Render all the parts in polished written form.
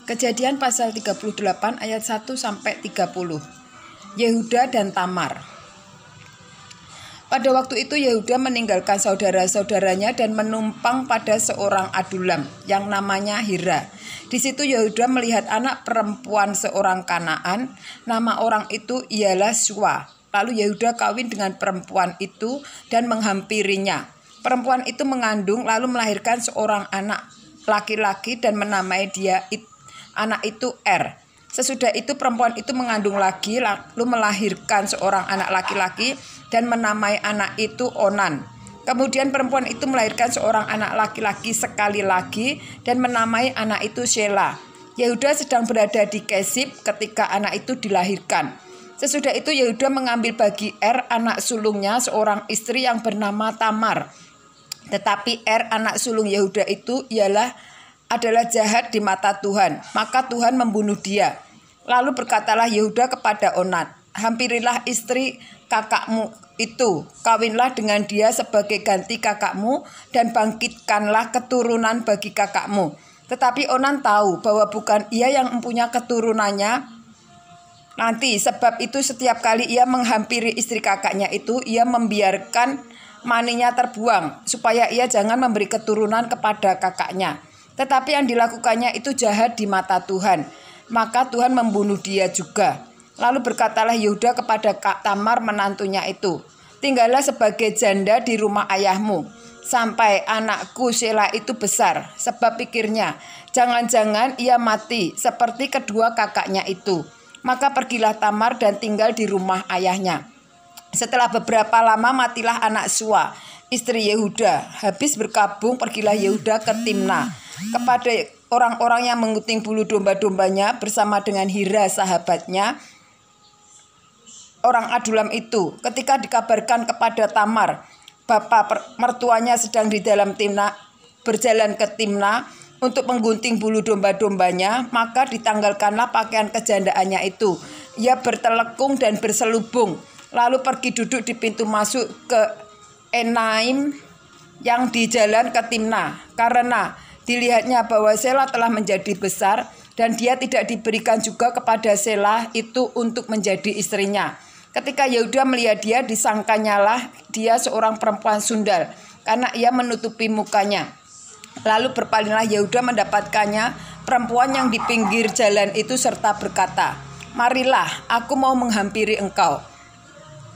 Kejadian pasal 38 ayat 1-30. Yehuda dan Tamar. Pada waktu itu Yehuda meninggalkan saudara-saudaranya dan menumpang pada seorang adulam yang namanya Hira. Di situ Yehuda melihat anak perempuan seorang Kanaan, nama orang itu ialah Shua. Lalu Yehuda kawin dengan perempuan itu dan menghampirinya. Perempuan itu mengandung lalu melahirkan seorang anak laki-laki dan menamai dia anak itu Sesudah itu perempuan itu mengandung lagi lalu melahirkan seorang anak laki-laki dan menamai anak itu Onan. Kemudian perempuan itu melahirkan seorang anak laki-laki sekali lagi dan menamai anak itu Shela. Yehuda sedang berada di Kesib ketika anak itu dilahirkan. Sesudah itu Yehuda mengambil bagi anak sulungnya seorang istri yang bernama Tamar. Tetapi anak sulung Yehuda itu adalah jahat di mata Tuhan, maka Tuhan membunuh dia. Lalu berkatalah Yehuda kepada Onan, hampirilah istri kakakmu itu, kawinlah dengan dia sebagai ganti kakakmu dan bangkitkanlah keturunan bagi kakakmu. Tetapi Onan tahu bahwa bukan ia yang mempunyai keturunannya nanti, sebab itu setiap kali ia menghampiri istri kakaknya itu, ia membiarkan maninya terbuang, supaya ia jangan memberi keturunan kepada kakaknya. Tetapi yang dilakukannya itu jahat di mata Tuhan, maka Tuhan membunuh dia juga. Lalu berkatalah Yehuda kepada Tamar menantunya itu, tinggallah sebagai janda di rumah ayahmu, sampai anakku Shela itu besar. Sebab pikirnya, jangan-jangan ia mati seperti kedua kakaknya itu. Maka pergilah Tamar dan tinggal di rumah ayahnya. Setelah beberapa lama matilah anak Shua, istri Yehuda. Habis berkabung pergilah Yehuda ke Timna kepada orang-orang yang menggunting bulu domba-dombanya bersama dengan Hira sahabatnya, orang adulam itu. Ketika dikabarkan kepada Tamar, bapak mertuanya sedang di dalam Timna, berjalan ke Timna untuk menggunting bulu domba-dombanya, maka ditanggalkanlah pakaian kejandaannya itu. Ia bertelekung dan berselubung, lalu pergi duduk di pintu masuk ke Enaim yang di jalan ke Timna, karena dilihatnya bahwa Shela telah menjadi besar dan dia tidak diberikan juga kepada Shela itu untuk menjadi istrinya. Ketika Yehuda melihat dia, disangkanyalah dia seorang perempuan sundal karena ia menutupi mukanya. Lalu berpalinglah Yehuda mendapatkannya perempuan yang di pinggir jalan itu serta berkata, marilah aku mau menghampiri engkau.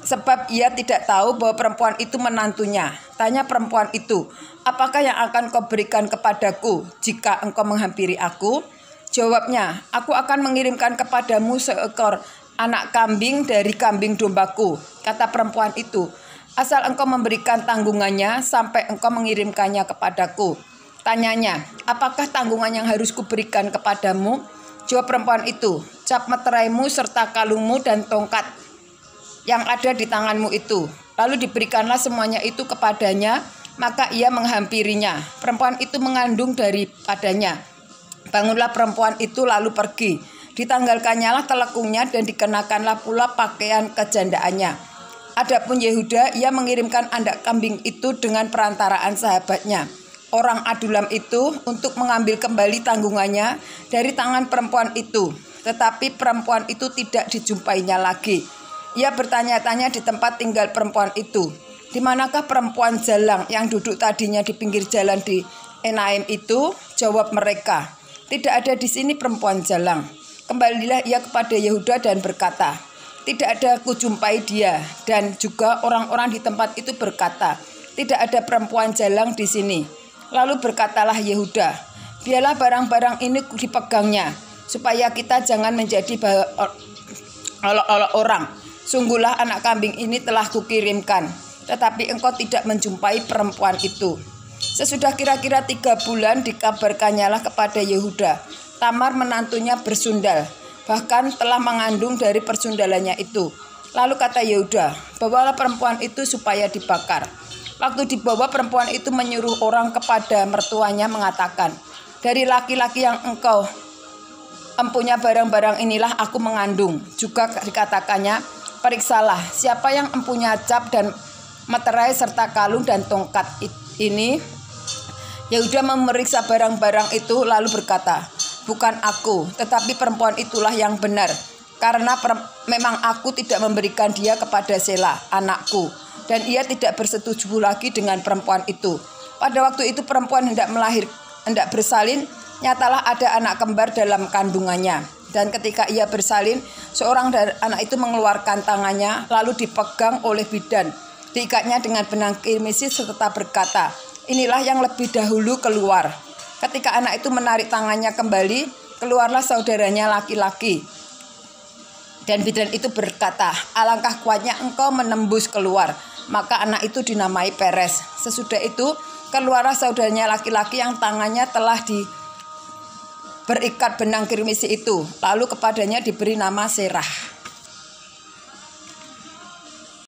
Sebab ia tidak tahu bahwa perempuan itu menantunya. Tanya perempuan itu, apakah yang akan kau berikan kepadaku jika engkau menghampiri aku? Jawabnya, aku akan mengirimkan kepadamu seekor anak kambing dari kambing dombaku. Kata perempuan itu, asal engkau memberikan tanggungannya sampai engkau mengirimkannya kepadaku. Tanyanya, apakah tanggungan yang harus kuberikan kepadamu? Jawab perempuan itu, cap meteraimu serta kalungmu dan tongkat yang ada di tanganmu itu. Lalu diberikanlah semuanya itu kepadanya, maka ia menghampirinya. Perempuan itu mengandung daripadanya. Bangunlah perempuan itu lalu pergi. Ditanggalkannyalah telekungnya dan dikenakanlah pula pakaian kejandaannya. Adapun Yehuda, ia mengirimkan anak kambing itu dengan perantaraan sahabatnya, orang adulam itu, untuk mengambil kembali tanggungannya dari tangan perempuan itu. Tetapi perempuan itu tidak dijumpainya lagi. Ia bertanya-tanya di tempat tinggal perempuan itu, di manakah perempuan jalang yang duduk tadinya di pinggir jalan di Enaim itu? Jawab mereka, tidak ada di sini perempuan jalang. Kembalilah ia kepada Yehuda dan berkata, tidak ada kujumpai dia. Dan juga orang-orang di tempat itu berkata, tidak ada perempuan jalang di sini. Lalu berkatalah Yehuda, biarlah barang-barang ini dipegangnya, supaya kita jangan menjadi olok-olok orang. Sungguhlah anak kambing ini telah kukirimkan, tetapi engkau tidak menjumpai perempuan itu. Sesudah kira-kira 3 bulan dikabarkannyalah kepada Yehuda, Tamar menantunya bersundal, bahkan telah mengandung dari persundalannya itu. Lalu kata Yehuda, bawalah perempuan itu supaya dibakar. Waktu dibawa, perempuan itu menyuruh orang kepada mertuanya mengatakan, dari laki-laki yang engkau empunya barang-barang inilah aku mengandung. Juga dikatakannya, periksalah siapa yang empunya cap dan meterai serta kalung dan tongkat ini. Yehuda memeriksa barang-barang itu lalu berkata, bukan aku, tetapi perempuan itulah yang benar. Karena memang aku tidak memberikan dia kepada Sela, anakku, dan ia tidak bersetuju lagi dengan perempuan itu. Pada waktu itu perempuan hendak bersalin, nyatalah ada anak kembar dalam kandungannya. Dan ketika ia bersalin, seorang dari anak itu mengeluarkan tangannya, lalu dipegang oleh bidan. Diikatnya dengan benang kirmisi serta berkata, inilah yang lebih dahulu keluar. Ketika anak itu menarik tangannya kembali, keluarlah saudaranya laki-laki. Dan bidan itu berkata, alangkah kuatnya engkau menembus keluar. Maka anak itu dinamai Peres. Sesudah itu, keluarlah saudaranya laki-laki yang tangannya telah berikat benang kirmisi itu. Lalu kepadanya diberi nama Serah.